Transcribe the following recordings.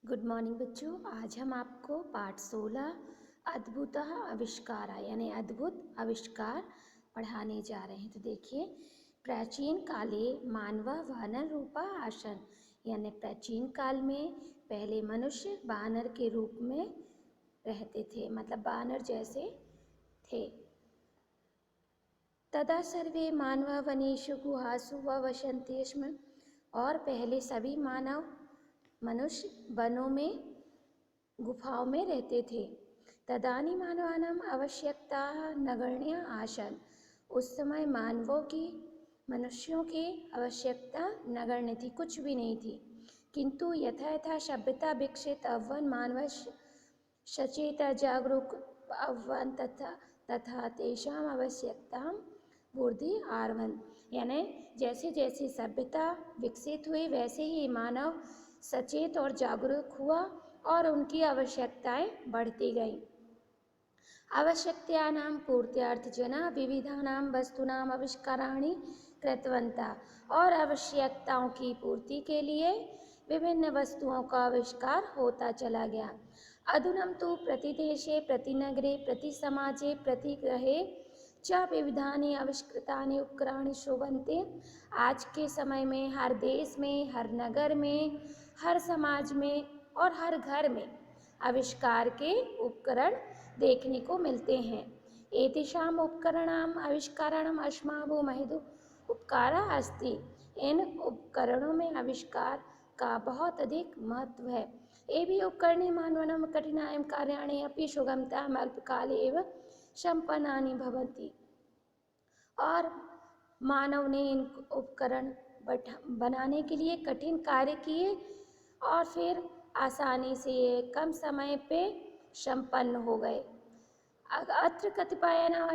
Good morning बच्चों। आज हम आपको पाठ 16 अद्भुतः आविष्कारा यानी अद्भुत आविष्कार पढ़ाने जा रहे हैं। तो देखिए, प्राचीन काले मानवा वानर रूपा आसन यानी प्राचीन काल में पहले मनुष्य वानर के रूप में रहते थे, मतलब वानर जैसे थे। तदा सर्वे मानवा वनेषु गुहासु व वसन्ति स्म, और पहले सभी मानव मनुष्य वनों में गुफाओं में रहते थे। तदानी मानवानाम आवश्यकता नगण्या आसन, उस समय मानवों की मनुष्यों की आवश्यकता नगण्य थी, कुछ भी नहीं थी। किंतु यथा यथा सभ्यता विकसित अवन मानव सचेत जागरूक अवन तथा तेषाम आवश्यकता बुद्धि आरवन, यानी जैसे जैसे सभ्यता विकसित हुई वैसे ही मानव सचेत और जागरूक हुआ और उनकी आवश्यकताएं बढ़ती गईं। आवश्यकतानां पूर्त्यार्थजना विविधानां वस्तूनां आविष्काराणि कृतवन्तः, और आवश्यकताओं की पूर्ति के लिए विभिन्न वस्तुओं का आविष्कार होता चला गया। अधुना तु प्रतिदेशे प्रतिनगरे प्रतिसमाजे प्रतिगृहे च विविधानि आविष्कृतानि उपकरणानि शोभन्ते। आज के समय में हर देश में, हर नगर में, हर समाज में और हर घर में आविष्कार के उपकरण देखने को मिलते हैं। एतेषाम् उपकरणानाम् आविष्काराणाम् अस्माभिः महदो उपकारः अस्ति। इन उपकरणों में आविष्कार का बहुत अधिक महत्व है। एवि उपकरणे मानवानां कठिनानि कार्याणि अपि सुगमताम् अल्पकाले एव सम्पन्नानि भवन्ति, और मानव ने इन उपकरण बनाने के लिए कठिन कार्य किए और फिर आसानी से कम समय पे संपन्न हो गए। अत्र कतिपयानाम्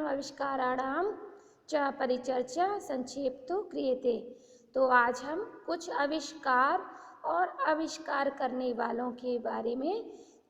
आविष्काराणां च परिचर्चा संक्षेपतो क्रियते। तो आज हम कुछ आविष्कार और आविष्कार करने वालों के बारे में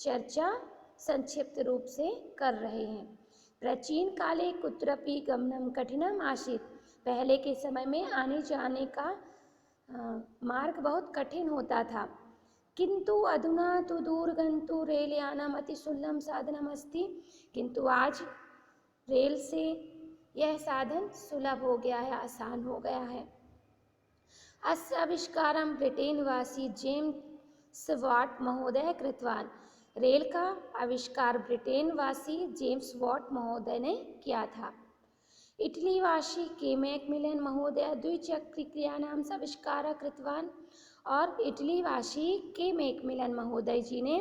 चर्चा संक्षिप्त रूप से कर रहे हैं। प्राचीन काले कुत्रपि गमनम कठिनम आसीत्, पहले के समय में आने जाने का मार्ग बहुत कठिन होता था। किंतु अधुना तो दूरगंतु रेलयानम अति सुलभम साधनम अस्ति, किंतु आज रेल से यह साधन सुलभ हो गया है, आसान हो गया है। अस्य आविष्कारम ब्रिटेन वासी जेम्स वाट महोदय कृतवान, रेल का आविष्कार ब्रिटेन वासी जेम्स वाट महोदय ने किया था। इटली वासी के मैकमिलन महोदय द्विचक्रिकायानां आविष्कारः कृतवान, और इटली वासी के मैकमिलन महोदय जी ने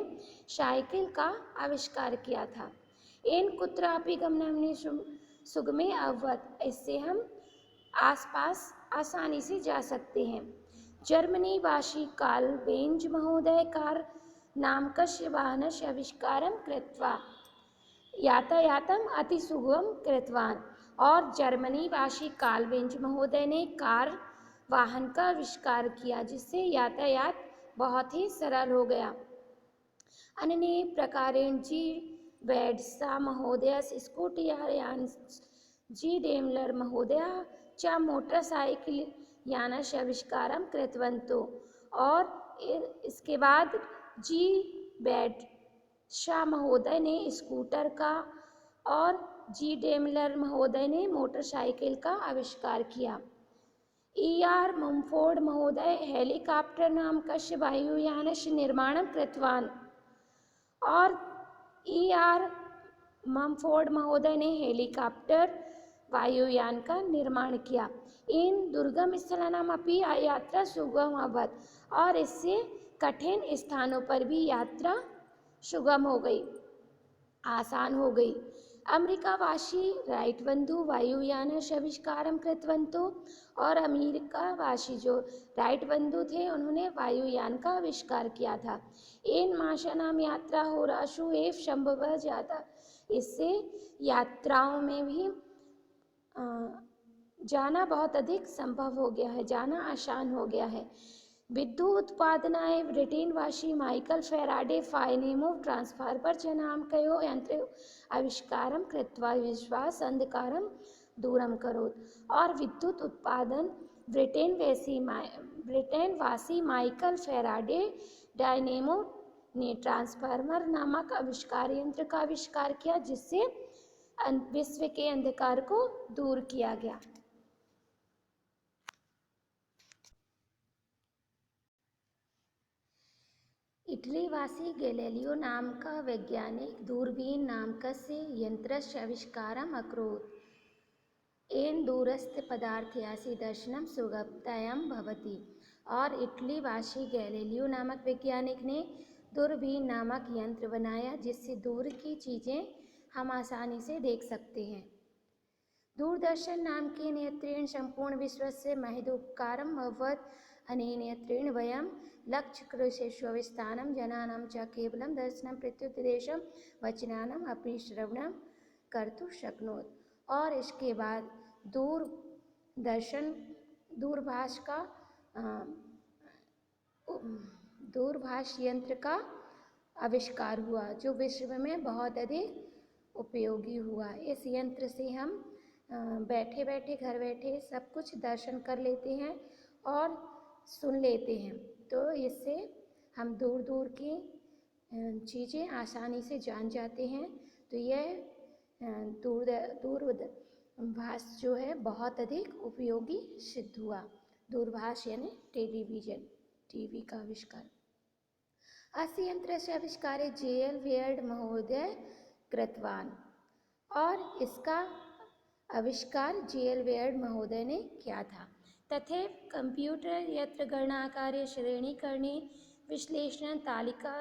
साइकिल का आविष्कार किया था। इन कुत्रापि गमनानि सुगमे अभवत्, इससे हम आसपास आसानी से जा सकते हैं। जर्मनी वासी कार्ल बेंज महोदय कार नामकस्य वाहनस्य आविष्कारं कृत्वा यातायातम् अति सुगमं कृतवान, और जर्मनी वासी कार्ल बेंज महोदय ने कार वाहन का आविष्कार किया जिससे यातायात बहुत ही सरल हो गया। अन्य प्रकारेण जी वेड्सा महोदय स्कूटरयान जी डेमलर महोदय च मोटरसाइकिल यानस्य आविष्कारं कृतवन्तौ, और इसके बाद जी वेड्सा महोदय ने स्कूटर का और जी डेमलर महोदय ने मोटरसाइकिल का आविष्कार किया। E.R. मम्फोर्ड महोदय हेलीकॉप्टर नामकस्य वायुयानस्य निर्माणं कृतवान, और E.R. मम्फोर्ड महोदय ने हेलीकॉप्टर वायुयान का निर्माण किया। इन दुर्गम स्थलानाम अपि यात्रा सुगम अभवत्, और इससे कठिन स्थानों पर भी यात्रा सुगम हो गई, आसान हो गई। अमेरिका वासी राइट बंधु वायुयानस्य आविष्कारं कृतवन्तौ, और अमेरिका वासी जो राइट बंधु थे उन्होंने वायुयान का आविष्कार किया था। इन माशानाम यात्रा हो राशु एव संभव जाता, इससे यात्राओं में भी जाना बहुत अधिक संभव हो गया है, जाना आसान हो गया है। विद्युत उत्पादनाय ब्रिटेन वासी माइकल फेराडे फाइनेमो ट्रांसफार्मर च नामकयो यंत्र आविष्कारं कृत्वा विश्वास अंधकारं दूरं करोत्, और विद्युत उत्पादन ब्रिटेन ब्रिटेन वासी माइकल फेराडे डायनेमो ने ट्रांसफार्मर नामक आविष्कार यंत्र का आविष्कार किया, जिससे विश्व के अंधकार को दूर किया गया। इटली वासी गैलीलियो नाम का वैज्ञानिक दूरबीन नामकस्य यन्त्रस्य आविष्कारम् अकरोत्। येन दूरस्थ पदार्थस्य दर्शनं सुगमतया भवति। और इटली वासी गैलीलियो नामक वैज्ञानिक ने दूरबीन नामक यंत्र बनाया, जिससे दूर की चीजें हम आसानी से देख सकते हैं। दूरदर्शन नाम के यन्त्रेण संपूर्ण विश्वस्य महदुपकारम् अभवत्। अनेन यन्त्रेण वयं लक्षकृशेष्वस्थानं जनानां च केवलं दर्शनं प्रत्युपदेशं वचनानाम् अपि श्रवणं कर्तुं शक्नोत्। और इसके बाद दूरभाष यंत्र का आविष्कार हुआ, जो विश्व में बहुत अधिक उपयोगी हुआ। इस यंत्र से हम बैठे बैठे घर बैठे सब कुछ दर्शन कर लेते हैं और सुन लेते हैं। तो इससे हम दूर दूर की चीज़ें आसानी से जान जाते हैं। तो यह दूरभाष जो है बहुत अधिक उपयोगी सिद्ध हुआ। दूरभाष यानी टेलीविजन, टीवी का आविष्कार। अस्य यन्त्रस्य आविष्कारे J.L. वेयर्ड महोदय कृतवान्। और इसका आविष्कार J.L. वेयर्ड महोदय ने किया था। तथैव कंप्यूटर यत्र गणनाकार्ये श्रेणीकरणे विश्लेषण तालिका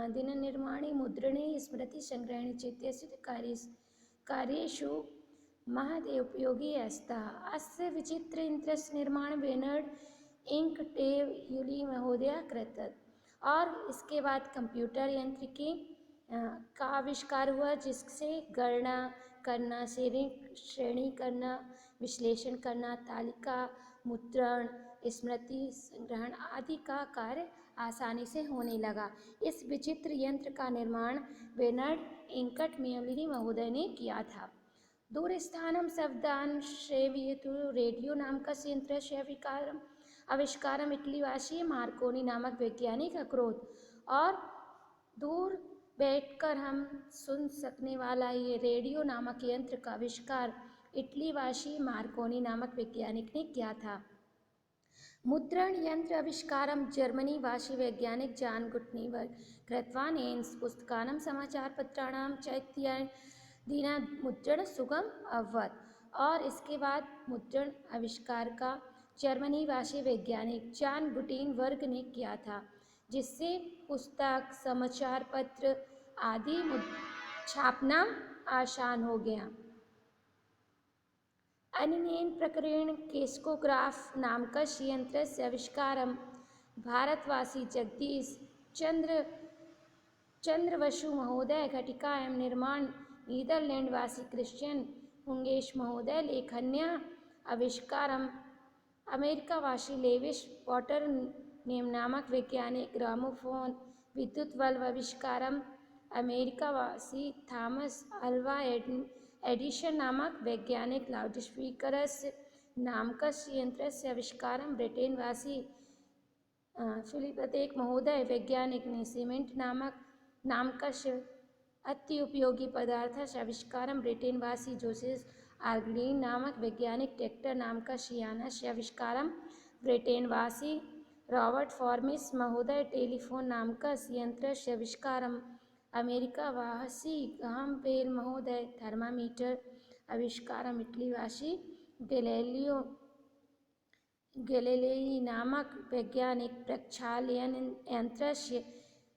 दिननिर्माणे मुद्रणे स्मृतिसंग्रहणे चेत्यस्य कार्येषु महदेव उपयोगी स्तः। अस्य विचित्रयन्त्रस्य निर्माण बेनर्ड इंकटेयुली महोदय कृतवान्। और इसके बाद कंप्यूटर यंत्र का आविष्कार हुआ, जिससे गणना करना, श्रेणी करना, विश्लेषण करना, तालिका मुद्रण, स्मृति संग्रहण आदि का कार्य आसानी से होने लगा। इस विचित्र यंत्र का निर्माण बेनर्ड इंकटमेयुली महोदय ने किया था। दूरस्थानं शब्दान् श्रवयितुं रेडियो नामकस्य यन्त्रस्य आविष्कारम् इटलीवासी मार्कोनी नामक वैज्ञानिक अकरोत्। और दूर बैठकर हम सुन सकने वाला ये रेडियो नामक यंत्र का आविष्कार इटलीवासी मार्कोनी नामक वैज्ञानिक ने किया था। मुद्रण यंत्र आविष्कारं जर्मनी वासी वैज्ञानिक जॉन गुटेनबर्ग कृतवान्। येन पुस्तकानां समाचारपत्राणां च इत्यादीनां मुद्रण सुगम अभवत्। और इसके बाद मुद्रण आविष्कार का जर्मनी वासी वैज्ञानिक जॉन गुटेनबर्ग ने किया था, जिससे पुस्तक, समाचार पत्र आदि छापना आसान हो गया। अनेन प्रकारेण केस्कोग्राफ नामकस्य यन्त्रस्य आविष्कारं भारतवासी जगदीश चंद्र बसु महोदय घटिकायां निर्माण नीदरलैंड वासी क्रिश्चियन हुंगेश महोदय लेखन्या आविष्कारम् अमेरिका वासी लेविस पॉटर नामक वैज्ञानिक ग्रामोफोन विद्युत बल्ब आविष्कारम् अमेरिका वासी थॉमस अल्वा एडिसन नामक वैज्ञानिक लाउडस्पीकरस्य नामकस्य यन्त्रस्य आविष्कारं ब्रिटेन वासी फिलिप महोदय वैज्ञानिक ने सीमेंट नामकस्य अति उपयोगी पदार्थस्य आविष्कारं ब्रिटेन वासी जोसेफ आर्गलिन नामक वैज्ञानिक ट्रैक्टर नामकस्य यानस्य आविष्कारं ब्रिटेन वासी रॉबर्ट फॉर्मिस महोदय टेलीफोन नामकस्य यन्त्रस्य आविष्कारम् अमेरिका वासी ग्राहम बेल महोदय थर्मामीटर आविष्कारम् इटली वासी गैलीलियो नामक वैज्ञानिक प्रक्षालन यन्त्रस्य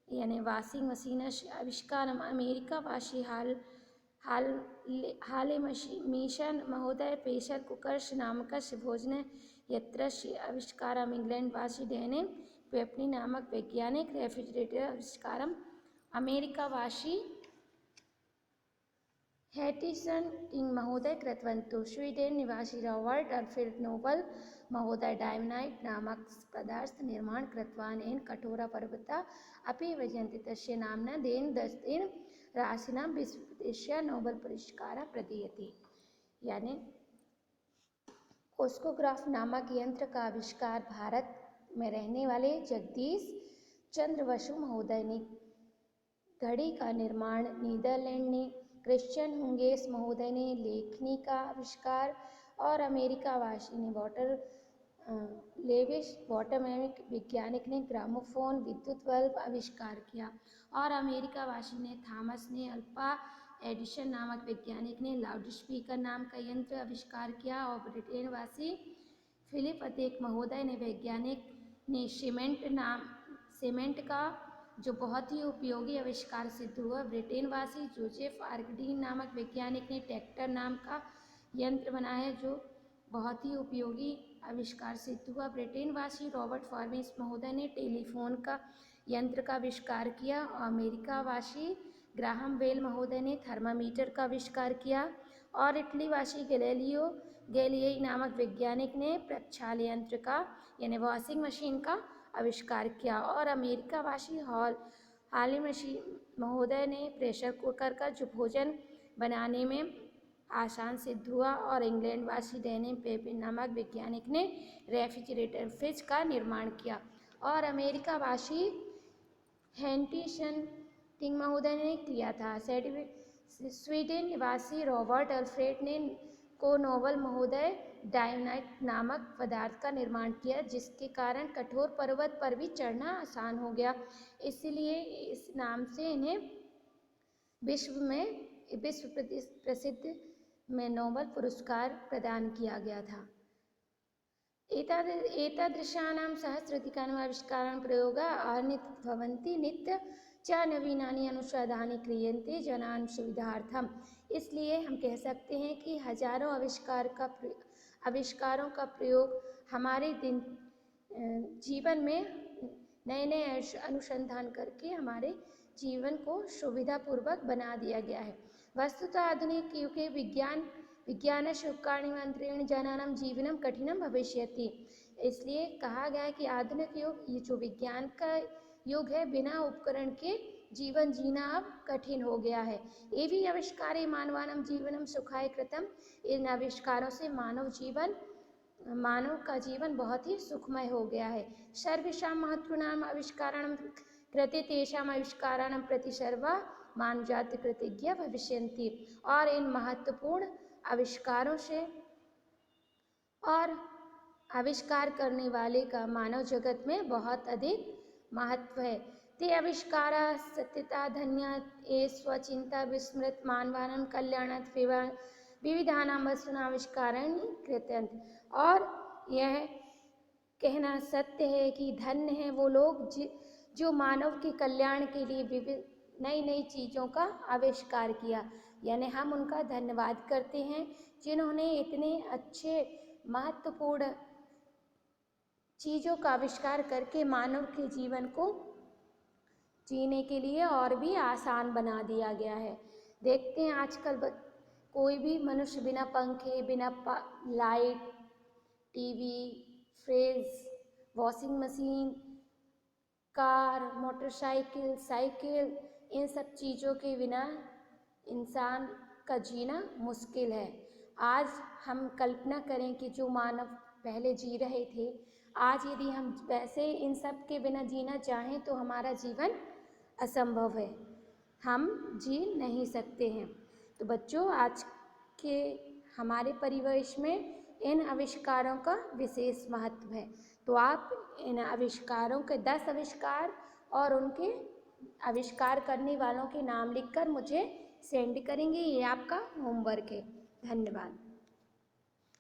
यानी वाशिंग मशीनस्य आविष्कारम् अमेरिका वासी हाले मिशन महोदय प्रेशर कुकर्स नामकस्य भोजन यन्त्रस्य आविष्कारम् इंग्लैंड वासी डैनियल पेप्नी नामक वैज्ञानिक रेफ्रिजरेटर आविष्कारम् अमेरिका वासी हैटिसन टिंग महोदय कृतवन्तु। स्वीडन निवासी रॉबर्ट अल्फ्रेड नोबल महोदय डायनामाइट नामक पदार्थ निर्माण कृतवान्। येन कठोरा पर्वताः अपि विभज्यन्ते तस्य नाम्ना देन राशिनां विश्वविद्यालयस्य नोबेल पुरस्कारः प्रदीयते। यानी ओस्कोग्राफ नामक यंत्र का आविष्कार भारत में रहने वाले जगदीश चंद्र बसु महोदय ने। घड़ी का निर्माण नीदरलैंड ने। क्रिश्चियन हुंगेस महोदय ने लेखनी का आविष्कार। और अमेरिका वासी ने लेविस बॉटमैनिक वैज्ञानिक ने ग्रामोफोन विद्युत बल्ब आविष्कार किया। और अमेरिका वासी ने थॉमस ने अल्फा एडिसन नामक वैज्ञानिक ने लाउडस्पीकर नाम का यंत्र आविष्कार किया। और ब्रिटेन वासी फिलिप अतेक महोदय ने वैज्ञानिक ने सीमेंट का जो बहुत ही उपयोगी आविष्कार सिद्ध हुआ। ब्रिटेन वासी जोसेफ आर्कडीन नामक वैज्ञानिक ने ट्रैक्टर नाम का यंत्र बनाया जो बहुत ही उपयोगी आविष्कार सिद्ध हुआ। ब्रिटेन वासी रॉबर्ट फॉर्बिस महोदय ने टेलीफोन का यंत्र का आविष्कार किया। और अमेरिका वासी ग्राहम बेल महोदय ने थर्मामीटर का आविष्कार किया। और इटली वासी गैलीलियो गैलिलेई नामक वैज्ञानिक ने प्रक्षाल यंत्र का यानी वॉशिंग मशीन का आविष्कार किया। और अमेरिका वासी हॉली महोदय ने प्रेशर कुकर का जो भोजन बनाने में आसान सिद्ध हुआ। और इंग्लैंड वासी डेनिस पेपिन नामक वैज्ञानिक ने रेफ्रिजरेटर फ्रिज का निर्माण किया। और अमेरिका वासी हेनरी टिंग महोदय ने किया था। स्वीडन निवासी रॉबर्ट अल्फ्रेड ने को नोबल महोदय डायनामाइट नामक पदार्थ का निर्माण किया जिसके कारण कठोर पर्वत पर भी चढ़ना आसान हो गया। इसलिए इस नाम से इन्हें विश्व प्रसिद्ध में नोबेल पुरस्कार प्रदान किया गया था। एतादृशानां सहस्राधिकानाम् आविष्काराणां प्रयोगाः भवन्ति नित्य च नवीनानि अनुसंधानानि क्रियन्ते जनानां सुविधार्थम। इसलिए हम कह सकते हैं कि हजारों आविष्कारों का प्रयोग हमारे जीवन में नए नए अनुसंधान करके हमारे जीवन को सुविधापूर्वक बना दिया गया है। वस्तुतः आधुनिक युगे विज्ञानस्य उपकरणेन जनानां जीवनं कठिनं भविष्यति। इसलिए कहा गया है कि आधुनिक युग ये जो विज्ञान का युग है बिना उपकरण के जीवन जीना अब कठिन हो गया है। एवि आविष्कारे मानवानां जीवनं सुखाय कृतम्। इन आविष्कारों से मानव का जीवन बहुत ही सुखमय हो गया है। सर्वेषां महत्त्वानाम् आविष्काराणां कृते तेषाम् आविष्काराणां प्रति सर्वा मानवजाति कृतज्ञा भविष्यन्ति। और इन महत्वपूर्ण आविष्कारों से और आविष्कार करने वाले का मानव जगत में बहुत अधिक महत्व है। ते आविष्कारा सत्यता धन्या ये स्वचिंता विस्मृत मानवानां कल्याणार्थ विविधानां वस्तूनां आविष्काराणि कृतन्ते। और यह कहना सत्य है कि धन्य है वो लोग जो मानव के कल्याण के लिए विविध नई नई चीज़ों का आविष्कार किया। यानी हम उनका धन्यवाद करते हैं जिन्होंने इतने अच्छे महत्वपूर्ण चीज़ों का आविष्कार करके मानव के जीवन को जीने के लिए और भी आसान बना दिया गया है। देखते हैं आजकल कोई भी मनुष्य बिना पंखे बिना light TV fridge washing machine car motorcycle cycle in सब चीज़ों के बिना इंसान का जीना मुश्किल है। आज हम कल्पना करें कि जो मानव पहले जी रहे थे आज यदि हम वैसे इन सब के बिना जीना चाहें तो हमारा जीवन असंभव है, हम जी नहीं सकते हैं। तो बच्चों आज के हमारे परिवेश में इन आविष्कारों का विशेष महत्व है। तो आप इन आविष्कारों के 10 आविष्कार और उनके आविष्कार करने वालों के नाम लिखकर मुझे सेंड करेंगे। ये आपका होमवर्क है। धन्यवाद।